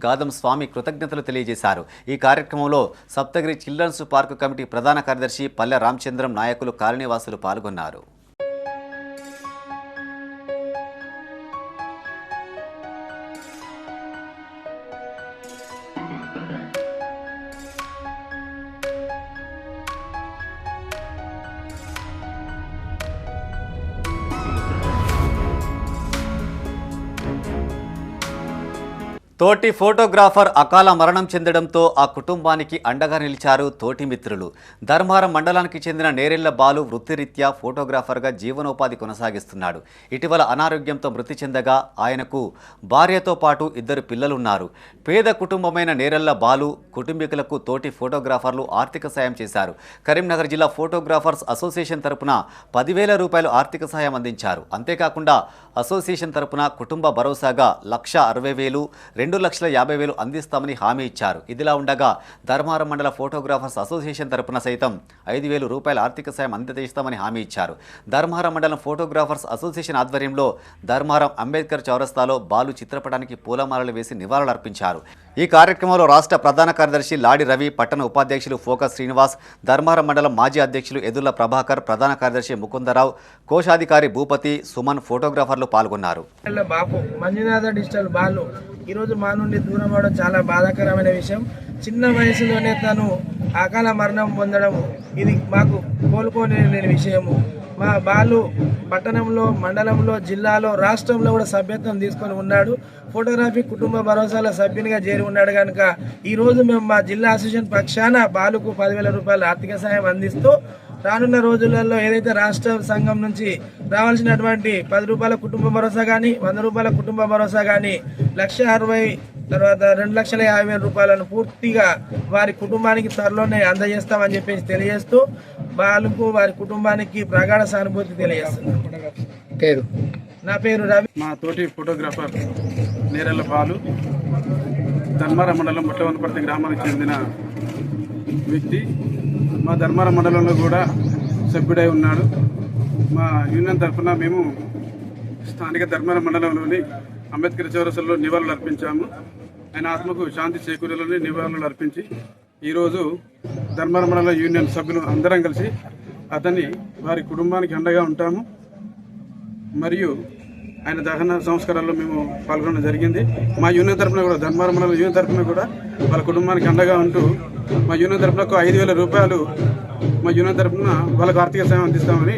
గాదం స్వామి కృతజ్ఞతలు తెలియజేశారు. ఈ కార్యక్రమంలో సప్తగిరి చిల్డ్రన్స్ పార్కు కమిటీ ప్రధాన కార్యదర్శి పల్లె రామచంద్రం, నాయకులు, కాలనీవాసులు పాల్గొన్నారు. తోటి ఫోటోగ్రాఫర్ అకాల మరణం చెందడంతో ఆ కుటుంబానికి అండగా నిలిచారు తోటి మిత్రులు. ధర్మారం మండలానికి చెందిన నేరెళ్ల బాలు వృత్తిరీత్యా ఫోటోగ్రాఫర్గా జీవనోపాధి కొనసాగిస్తున్నాడు. ఇటీవల అనారోగ్యంతో మృతి చెందగా ఆయనకు భార్యతో పాటు 2 పిల్లలున్నారు. పేద కుటుంబమైన నేరెళ్ల బాలు కుటుంబీకులకు తోటి ఫోటోగ్రాఫర్లు ఆర్థిక సాయం చేశారు. కరీంనగర్ జిల్లా ఫోటోగ్రాఫర్స్ అసోసియేషన్ తరపున 10,000 రూపాయలు ఆర్థిక సాయం అందించారు. అంతేకాకుండా అసోసియేషన్ తరపున కుటుంబ భరోసాగా 1,60,000, 2,50,000 అందిస్తామని హామీ ఇచ్చారు. ఇదిలా ఉండగా ధర్మారం మండల ఫోటోగ్రాఫర్స్ అసోసియేషన్ తరపున సైతం 5,000 రూపాయల ఆర్థిక సాయం అందజేస్తామని హామీ ఇచ్చారు. ధర్మారం మండలం ఫోటోగ్రాఫర్స్ అసోసియేషన్ ఆధ్వర్యంలో ధర్మారం అంబేద్కర్ చౌరస్తాలో బాలు చిత్రపటానికి పూలమాలలు వేసి నివాళులర్పించారు. ఈ కార్యక్రమంలో రాష్ట్ర ప్రధాన కార్యదర్శి లాడి రవి, పట్టణ ఉపాధ్యక్షులు ఫోకస్ శ్రీనివాస్, ధర్మారం మండలం మాజీ అధ్యక్షులు ఎదుర్ల ప్రభాకర్, ప్రధాన కార్యదర్శి ముకుందరావు, కోశాధికారి భూపతి, సుమన్, ఫోటోగ్రాఫర్లు పాల్గొన్నారు. బాపు మంజునాథ డిజిటల్ బాలు ఈరోజు మా నుండి దూరం అవడం చాలా బాధాకరమైన విషయం. చిన్న వయసులోనే తను అకాల మరణం పొందడం ఇది మాకు కోలుకోలేని విషయము. మా బాలు పట్టణంలో, మండలంలో, జిల్లాలో, రాష్ట్రంలో కూడా సభ్యత్వం తీసుకొని ఉన్నాడు. ఫోటోగ్రఫీ కుటుంబ భరోసాల సభ్యునిగా చేరి ఉన్నాడు కనుక ఈరోజు మేము మా జిల్లా అసోసియేషన్ పక్షాన బాలుకు 10,000 రూపాయల ఆర్థిక సాయం అందిస్తూ రానున్న రోజులలో ఏదైతే రాష్ట్ర సంఘం నుంచి రావాల్సినటువంటి 10 రూపాయల కుటుంబ భరోసా కానీ, 100 రూపాయల కుటుంబ భరోసా కానీ, 1,60,000 తర్వాత 2,50,000 రూపాయలను పూర్తిగా వారి కుటుంబానికి త్వరలోనే అందజేస్తామని చెప్పేసి తెలియజేస్తూ బాలుకు, వారి కుటుంబానికి ప్రగాఢ సానుభూతి తెలియజేస్తున్నాం. నా పేరు రవి. మా తోటి ఫోటోగ్రాఫర్ నేరెళ్ల బాలు ధర్మారం మండలం ముట్లవనపర్తి గ్రామానికి చెందిన వ్యక్తి. మా ధర్మారం మండలంలో కూడా సభ్యుడై ఉన్నాడు. మా యూనియన్ తరఫున మేము స్థానిక ధర్మారం మండలంలోని అంబేద్కర్ చౌరస్తాలో నివాళులు అర్పించాము. ఆయన ఆత్మకు శాంతి చేకూరాలని నివాళులు అర్పించి ఈరోజు ధర్మారం మండల యూనియన్ సభ్యులు అందరం కలిసి అతన్ని, వారి కుటుంబానికి అండగా ఉంటాము. మరియు ఆయన దహన సంస్కారాల్లో మేము పాల్గొనడం జరిగింది. మా యూనియన్ తరఫున కూడా, ధర్మారం మండల యూనియన్ తరఫున కూడా వాళ్ళ కుటుంబానికి అండగా ఉంటూ మా యూనియన్ తరఫున 5,000 రూపాయలు మా యూనియన్ తరఫున వాళ్ళకు ఆర్థిక సాయం అందిస్తామని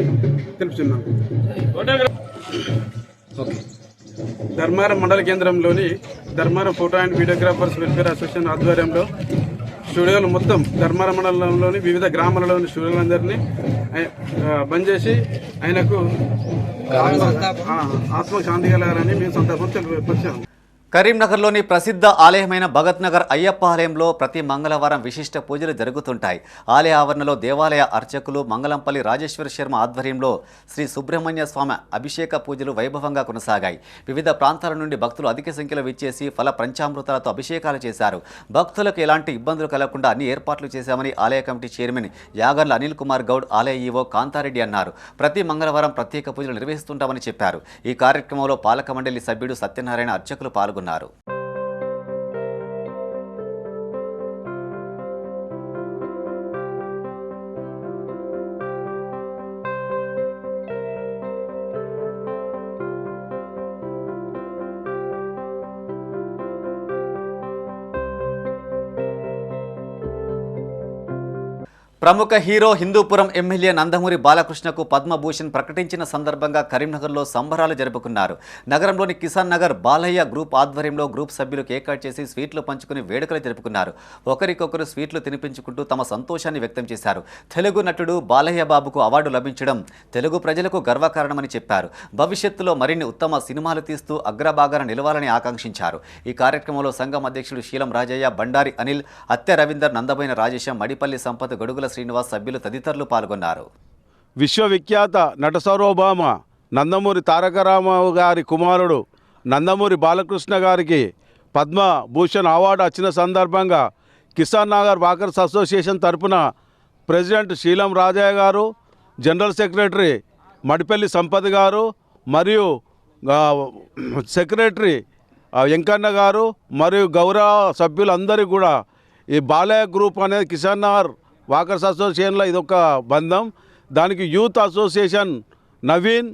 తెలుపుతున్నాం. ధర్మారం మండల కేంద్రంలోని Dharmaram photo and videographers welfare association ఆధ్వర్యంలో స్టూడియోలు మొత్తం ధర్మారం మండలంలోని వివిధ గ్రామాలలోని స్టూడియోలందరినీ బంద్ చేసి ఆయనకు ఆత్మశాంతి కలగాలని మేము సందర్భం తెలియపరిచాము. కరీంనగర్లోని ప్రసిద్ధ ఆలయమైన భగత్ నగర్ అయ్యప్ప ఆలయంలో ప్రతి మంగళవారం విశిష్ట పూజలు జరుగుతుంటాయి. ఆలయ ఆవరణలో దేవాలయ అర్చకులు మంగళంపల్లి రాజేశ్వర శర్మ ఆధ్వర్యంలో శ్రీ సుబ్రహ్మణ్య స్వామి అభిషేక పూజలు వైభవంగా కొనసాగాయి. వివిధ ప్రాంతాల నుండి భక్తులు అధిక సంఖ్యలో విచ్చేసి ఫల పంచామృతాలతో అభిషేకాలు చేశారు. భక్తులకు ఎలాంటి ఇబ్బందులు కలగకుండా అన్ని ఏర్పాట్లు చేశామని ఆలయ కమిటీ చైర్మన్ యాగర్ల అనిల్ కుమార్ గౌడ్, ఆలయ ఈవో కాంతారెడ్డి అన్నారు. ప్రతి మంగళవారం ప్రత్యేక పూజలు నిర్వహిస్తుంటామని చెప్పారు. ఈ కార్యక్రమంలో పాలక మండలి సభ్యుడు సత్యనారాయణ, అర్చకులు పాల్గొన్నారు. ప్రముఖ హీరో హిందూపురం ఎమ్మెల్యే నందమూరి బాలకృష్ణకు పద్మభూషణ్ ప్రకటించిన సందర్భంగా కరీంనగర్లో సంబరాలు జరుపుకున్నారు. నగరంలోని కిసాన్ నగర్ బాలయ్య గ్రూప్ ఆధ్వర్యంలో గ్రూప్ సభ్యులు కేక్ కట్ చేసి స్వీట్లు పంచుకుని వేడుకలు జరుపుకున్నారు. ఒకరికొకరు స్వీట్లు తినిపించుకుంటూ తమ సంతోషాన్ని వ్యక్తం చేశారు. తెలుగు నటుడు బాలయ్య బాబుకు అవార్డు లభించడం తెలుగు ప్రజలకు గర్వకారణమని చెప్పారు. భవిష్యత్తులో మరిన్ని ఉత్తమ సినిమాలు తీస్తూ అగ్రభాగాన నిలవాలని ఆకాంక్షించారు. ఈ కార్యక్రమంలో సంఘం అధ్యక్షుడు శీలం రాజయ్య, బండారి అనిల్, అత్తె రవీందర్, నందబోయిన రాజేశం, మడిపల్లి సంపత్, గడుగుల శ్రీనివాస్ సభ్యులు తదితరులు పాల్గొన్నారు. విశ్వవిఖ్యాత నట సార్వభౌమ నందమూరి తారక రామారావు గారి కుమారుడు నందమూరి బాలకృష్ణ గారికి పద్మభూషణ్ అవార్డు వచ్చిన సందర్భంగా కిసాన్ నగర్ వాకర్స్ అసోసియేషన్ తరపున ప్రెసిడెంట్ శీలం రాజయ్య గారు, జనరల్ సెక్రటరీ మడిపల్లి సంపత్ గారు మరియు సెక్రటరీ వెంకన్న గారు మరియు గౌరవ సభ్యులందరూ కూడా ఈ బాలయ్య గ్రూప్ అనేది కిసాన్ నగర్ వాకర్స్ అసోసియేషన్లో ఇదొక బంధం. దానికి యూత్ అసోసియేషన్ నవీన్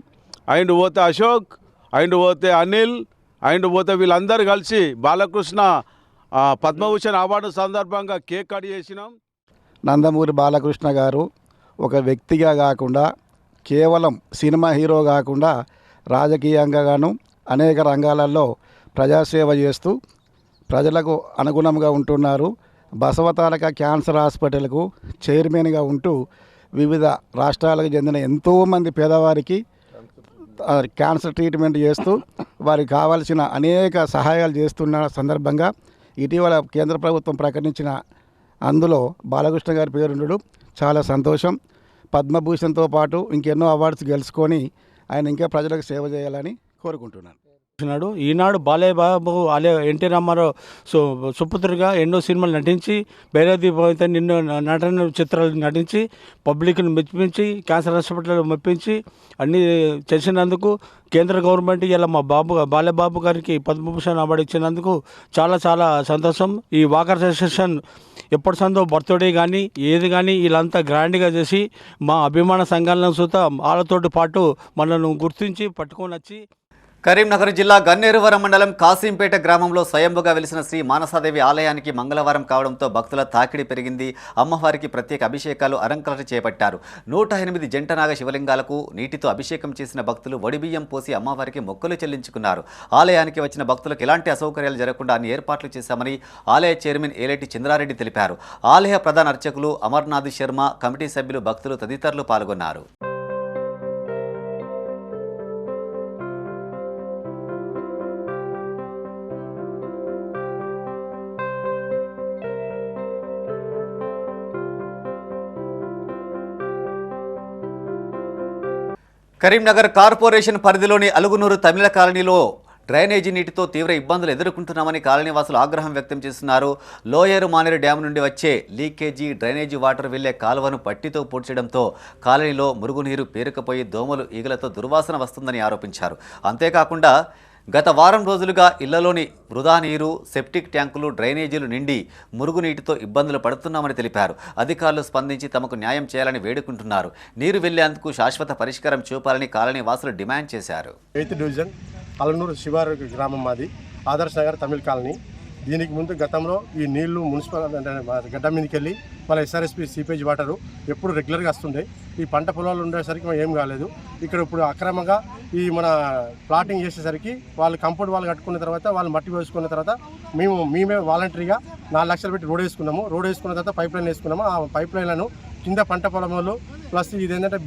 అండ్ పోతే అశోక్ అండ్ పోతే అనిల్ అండ్ పోతే వీళ్ళందరూ కలిసి బాలకృష్ణ పద్మభూషణ్ అవార్డు సందర్భంగా కేక్ కట్ చేసినాం. నందమూరి బాలకృష్ణ గారు ఒక వ్యక్తిగా కాకుండా కేవలం సినిమా హీరో కాకుండా రాజకీయంగాను అనేక రంగాలలో ప్రజాసేవ చేస్తూ ప్రజలకు అనుగుణంగా ఉంటున్నారు. బసవతారక క్యాన్సర్ హాస్పిటల్కు చైర్మన్గా ఉంటూ వివిధ రాష్ట్రాలకు చెందిన ఎంతోమంది పేదవారికి క్యాన్సర్ ట్రీట్మెంట్ చేస్తూ వారికి కావాల్సిన అనేక సహాయాలు చేస్తున్న సందర్భంగా ఇటీవల కేంద్ర ప్రభుత్వం ప్రకటించిన అందులో బాలకృష్ణ గారి పేరుండడం చాలా సంతోషం. పద్మభూషణ్తో పాటు ఇంకెన్నో అవార్డ్స్ గెలుచుకొని ఆయన ఇంకా ప్రజలకు సేవ చేయాలని కోరుకుంటున్నాను. ఈనాడు బాలయ్య బాబు ఎన్టీ రామారావు సుపుత్రుగా ఎన్నో సినిమాలు నటించి బైరాదీపం నిన్నో నటన చిత్రాలు నటించి పబ్లిక్ను మెప్పించి క్యాన్సర్ హాస్పిటల్ మెప్పించి అన్నీ చేసినందుకు కేంద్ర గవర్నమెంట్ ఇలా మా బాలయ్య బాబు గారికి పద్మభూషణ్ అవార్డు ఇచ్చినందుకు చాలా చాలా సంతోషం. ఈ వాకర్స్ అసోసియేషన్ ఎప్పటి సందో బర్త్డే కానీ ఏది కానీ వీళ్ళంతా గ్రాండ్గా చేసి మా అభిమాన సంఘాలను సుతా వాళ్ళతోటి పాటు మనను గుర్తించి పట్టుకొని వచ్చి కరీంనగర్ జిల్లా గన్నేరువరం మండలం కాసింపేట గ్రామంలో స్వయంభుగా వెలిసిన శ్రీ మానసాదేవి ఆలయానికి మంగళవారం కావడంతో భక్తుల తాకిడి పెరిగింది. అమ్మవారికి ప్రత్యేక అభిషేకాలు, అలంకరణ చేపట్టారు. 108 జంటనాగ శివలింగాలకు నీటితో అభిషేకం చేసిన భక్తులు వడిబియ్యం పోసి అమ్మవారికి మొక్కులు చెల్లించుకున్నారు. ఆలయానికి వచ్చిన భక్తులకు ఎలాంటి అసౌకర్యాలు జరగకుండా అన్ని ఏర్పాట్లు చేశామని ఆలయ చైర్మన్ ఏలేటి చంద్రారెడ్డి తెలిపారు. ఆలయ ప్రధాన అర్చకులు అమర్నాథ్ శర్మ, కమిటీ సభ్యులు, భక్తులు తదితరులు పాల్గొన్నారు. కరీంనగర్ కార్పొరేషన్ పరిధిలోని అలుగునూరు తమిళ కాలనీలో డ్రైనేజీ నీటితో తీవ్ర ఇబ్బందులు ఎదుర్కొంటున్నామని కాలనీవాసులు ఆగ్రహం వ్యక్తం చేస్తున్నారు. లోయేరు మానేరు డ్యాం నుండి వచ్చే లీకేజీ డ్రైనేజీ వాటర్ వెళ్లే కాలువను పట్టితో పూడ్చడంతో కాలనీలో మురుగునీరు పేరుకుపోయి దోమలు, ఈగలతో దుర్వాసన వస్తుందని ఆరోపించారు. అంతేకాకుండా గత వారం రోజులుగా ఇళ్లలోని వృధా నీరు, సెప్టిక్ ట్యాంకులు, డ్రైనేజీలు నిండి మురుగునీటితో ఇబ్బందులు పడుతున్నామని తెలిపారు. అధికారులు స్పందించి తమకు న్యాయం చేయాలని వేడుకుంటున్నారు. నీరు వెళ్లేందుకు శాశ్వత పరిష్కారం చూపాలని కాలనీ వాసులు డిమాండ్ చేశారు. 8th డివిజన్ అలనూరు శివారు గ్రామం మాది, ఆదర్శ్ నగర్ తమిళ కాలనీ. దీనికి ముందు గతంలో ఈ నీళ్లు మున్సిపల్ గడ్డ మీదకి వెళ్ళి మళ్ళీ ఎస్ఆర్ఎస్పి సీపేజ్ వాటరు ఎప్పుడు రెగ్యులర్గా వస్తుండే. ఈ పంట పొలాలు ఉండేసరికి ఏం కాలేదు. ఇక్కడ ఇప్పుడు అక్రమంగా ఈ మన ప్లాటింగ్ చేసేసరికి వాళ్ళు కంపౌండ్ వాళ్ళు కట్టుకున్న తర్వాత వాళ్ళు మట్టి వేసుకున్న తర్వాత మేమే వాలంటరీగా 4 లక్షలు పెట్టి రోడ్ వేసుకున్నాము. రోడ్ వేసుకున్న తర్వాత పైప్ లైన్ వేసుకున్నాము. ఆ పైప్ లైన్లను కింద పంట పొలంలో ప్లస్ ఇది ఏంటంటే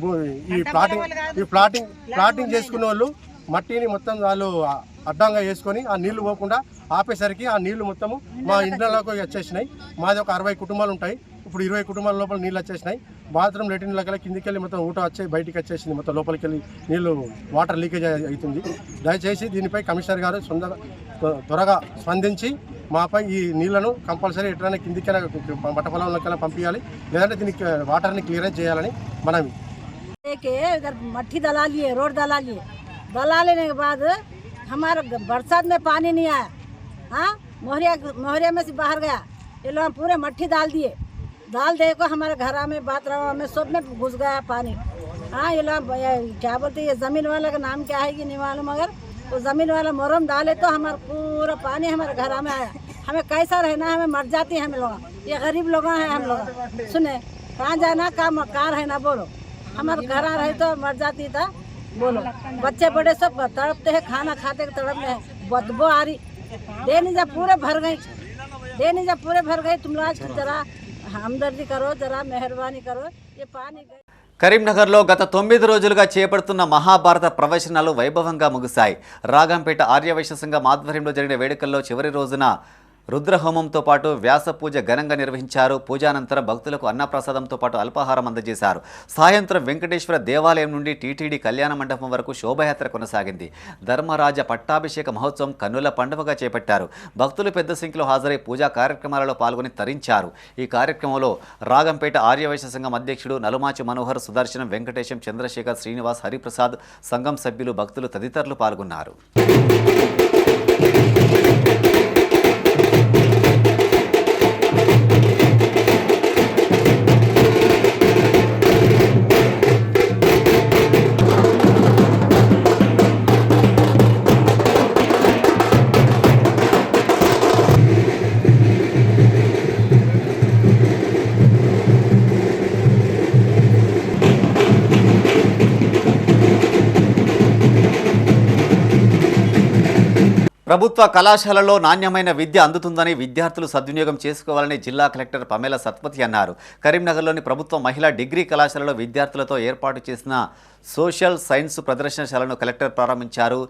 ఈ ప్లాటింగ్ చేసుకున్న వాళ్ళు మట్టిని మొత్తం వాళ్ళు అడ్డంగా వేసుకొని ఆ నీళ్లు పోకుండా ఆపేసరికి ఆ నీళ్లు మొత్తము మా ఇండ్లలోకి వచ్చేసినాయి. మాది ఒక 60 కుటుంబాలు ఉంటాయి. ఇప్పుడు 20 కుటుంబాల లోపల నీళ్ళు వచ్చేసినాయి. బాత్రూమ్ లెట్రిన్లకెళ్ళి కిందికి వెళ్ళి మొత్తం ఊట వచ్చి బయటికి వచ్చేసింది. మొత్తం లోపలికి వెళ్ళి నీళ్లు వాటర్ లీకేజ్ అవుతుంది. దయచేసి దీనిపై కమిషనర్ గారు త్వరగా స్పందించి మాపై ఈ నీళ్లను కంపల్సరీ ఎట్లయినా కిందికైనా పంట పొలంలోకైనా పంపించాలి, లేదంటే దీనికి వాటర్ని క్లియరెన్స్ చేయాలని మనవి. मट्टी दला लिए, रोड दला लिए, दला लेने के बाद हमारे बरसात में पानी नहीं आया। हाँ, मोहरिया में से बाहर गया, ये लोग पूरे मट्टी डाल दिए। डाल दे को हमारे घर में बाथरूम में सब में घुस गया पानी। हाँ, ये लोग क्या बोलते ये ज़मीन वाला का नाम क्या है कि नहीं मालूम, मगर वो ज़मीन वाला मोरम डाले तो हमारा पूरा पानी हमारे घर में आया। हमें कैसा रहना है, हमें मर जाती है हम लोग, ये गरीब लोग हैं हम लोग। सुने कहाँ जाना काम कार है ना बोलो, हमारे घर रहे तो मर जाती था बोलो। बच्चे बड़े सब तड़पते हैं, खाना खाते तड़प में बदबू आ रही। देनी जब पूरे भर गई, देनी जब पूरे भर गई, तुम लोग जरा हमदर्दी करो, जरा मेहरबानी करो, ये पानी। కరీంనగర్లో గత 9 రోజులుగా చేపడుతున్న మహాభారత ప్రవచనాలు వైభవంగా ముగిశాయి. రాగంపేట ఆర్యవైశ్య సంఘం ఆధ్వర్యంలో జరిగిన వేడుకల్లో చివరి రోజున రుద్రహోమంతో పాటు వ్యాస పూజ ఘనంగా నిర్వహించారు. పూజానంతరం భక్తులకు అన్నప్రసాదంతో పాటు అల్పాహారం అందజేశారు. సాయంత్రం వెంకటేశ్వర దేవాలయం నుండి టీటీడీ కళ్యాణ మండపం వరకు శోభయాత్ర కొనసాగింది. ధర్మరాజ పట్టాభిషేక మహోత్సవం కన్నుల పండుగగా చేపట్టారు. భక్తులు పెద్ద సంఖ్యలో హాజరై పూజా కార్యక్రమాలలో పాల్గొని తరించారు. ఈ కార్యక్రమంలో రాగంపేట ఆర్యవైశ్య సంఘం అధ్యక్షుడు నలుమాచి మనోహర్, సుదర్శనం, వెంకటేశం, చంద్రశేఖర్, శ్రీనివాస్, హరిప్రసాద్, సంఘం సభ్యులు, భక్తులు తదితరులు పాల్గొన్నారు. ప్రభుత్వ కళాశాలలో నాణ్యమైన విద్య అందుతుందని విద్యార్థులు సద్వినియోగం చేసుకోవాలని జిల్లా కలెక్టర్ పమేల సత్పతి అన్నారు. కరీంనగర్లోని ప్రభుత్వ మహిళా డిగ్రీ కళాశాలలో విద్యార్థులతో ఏర్పాటు చేసిన సోషల్ సైన్స్ ప్రదర్శనశాలను కలెక్టర్ ప్రారంభించారు.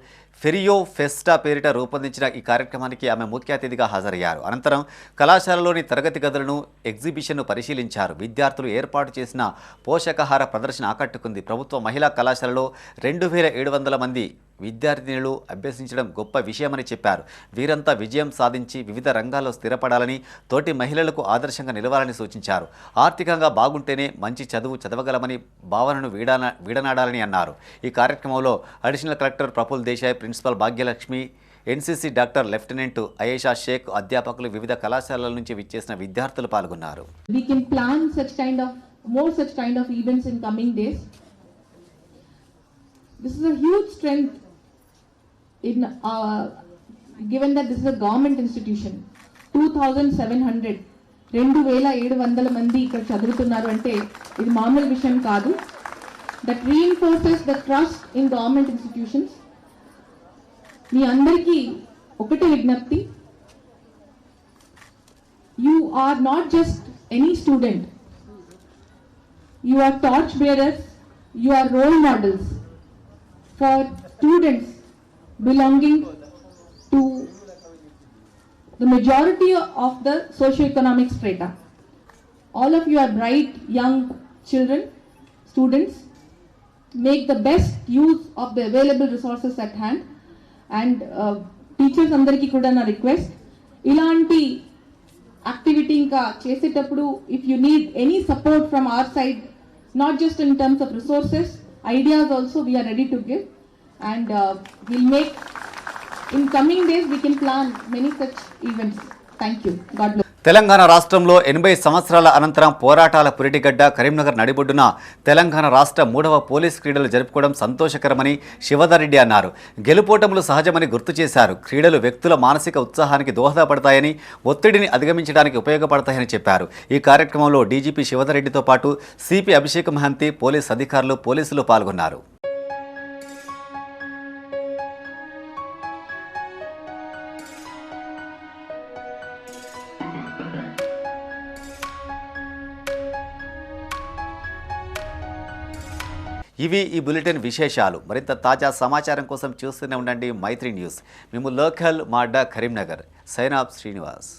ఫెరియో ఫెస్టా పేరిట రూపొందించిన ఈ కార్యక్రమానికి ఆమె ముఖ్య అతిథిగా హాజరయ్యారు. అనంతరం కళాశాలలోని తరగతి గదులను, ఎగ్జిబిషన్ను పరిశీలించారు. విద్యార్థులు ఏర్పాటు చేసిన పోషకాహార ప్రదర్శన ఆకట్టుకుంది. ప్రభుత్వ మహిళా కళాశాలలో 2700 మంది విద్యార్థినులు అభ్యసించడం గొప్ప విషయమని చెప్పారు. వీరంతా విజయం సాధించి వివిధ రంగాల్లో స్థిరపడాలని, తోటి మహిళలకు ఆదర్శంగా నిలవాలని సూచించారు. ఆర్థికంగా బాగుంటేనే మంచి చదువు చదవగలమని భావనను వీడనాడాలని అన్నారు. ఈ కార్యక్రమంలో additional collector Praful Desai, principal Bhagyalakshmi, NCC doctor lieutenant Ayesha Shaikh, అధ్యాపకులు, వివిధ కళాశాలల నుంచి విచ్చేసిన విద్యార్థులు పాల్గొన్నారు. We can plan more such kind of events in coming days. This is a huge strength in given that this is a government institution. 2700 మంది ఇక్కడ చదువుతున్నారు అంటే ఇది మామూలు విషయం కాదు. That reinforces the trust in government institutions. మీ అందరికీ ఒకటే విజ్ఞప్తి, you are not just any student, you are torch bearers, you are role models for students belonging to the majority of the socio-economic strata. All of you are bright young children, students. Make the best use of the available resources at hand. And teachers andariki kuda na request, ilanti activity inka chesetappudu if you need any support from our side, not just in terms of resources, ideas also we are ready to give, and we'll make in coming days we can plan many such events. Thank you. God bless. Telangana రాష్ట్రంలో 80 సంవత్సరాల అనంతరం పోరాటాల పురిటిగడ్డ కరీంనగర్ నడిబొడ్డున తెలంగాణ రాష్ట్ర 3వ police క్రీడలు జరుపుకోవడం సంతోషకరమని శివధర్ రెడ్డి అన్నారు. గెలుపోటములు సహజమని గుర్తు చేశారు. క్రీడలు వ్యక్తుల మానసిక ఉత్సాహానికి దోహదపడతాయని, ఒత్తిడిని అధిగమించడానికి ఉపయోగపడతాయని చెప్పారు. ఈ కార్యక్రమంలో డీజీపీ శివధర్ రెడ్డితో పాటు సిపి అభిషేక్ మహంతి, పోలీస్ అధికారులు, పోలీసులు పాల్గొన్నారు. ఇవి ఈ బులెటిన్ విశేషాలు. మరింత తాజా సమాచారం కోసం చూస్తూనే ఉండండి మైత్రి న్యూస్. మేము లోకల్ మాడ్డా కరీంనగర్. Sign off Srinivas.